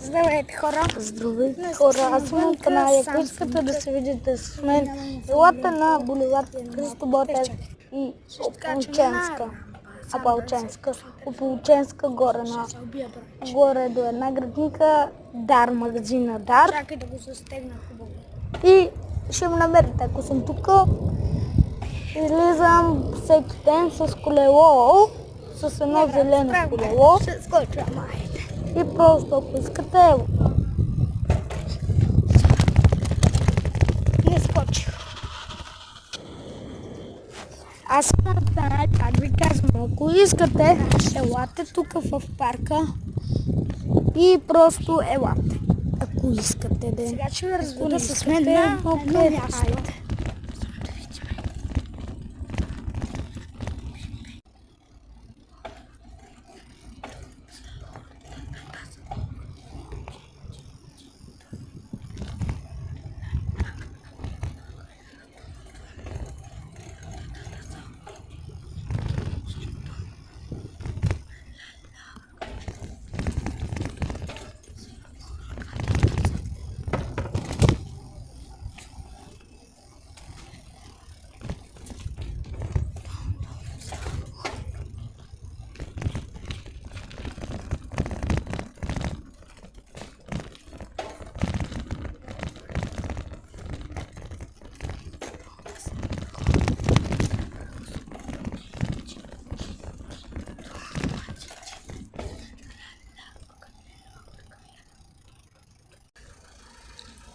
Здравейте, хора! Здравейте, хора! Аз съм от канала. Ако искате да се видите с мен, елата на булевард Христо Ботев и Ополченска горе до една градинка, Дар, магазина Дар. Чакай да го застегна хубаво. И ще ме намерите, ако съм тук. Излизам всеки ден с колело, с едно зелено колело. Ще скоча, майде. И просто, ако искате, Не скочих. Аз съм Натанайл, пак ви казвам, ако искате, елате тук в парка и просто елате. Ако искате да сега ще ви разведа с мен на едно място.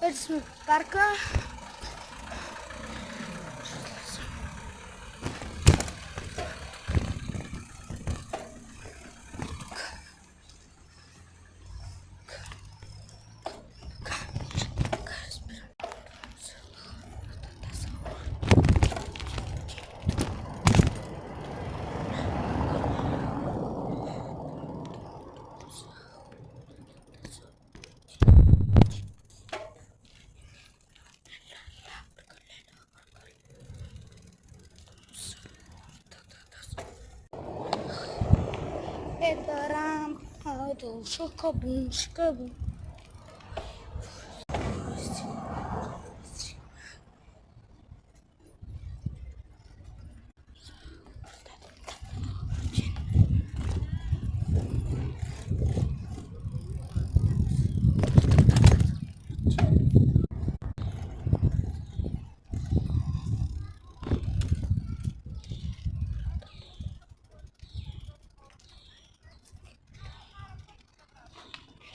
Вече сме в парка. Это рампа, шокобум, шокобум.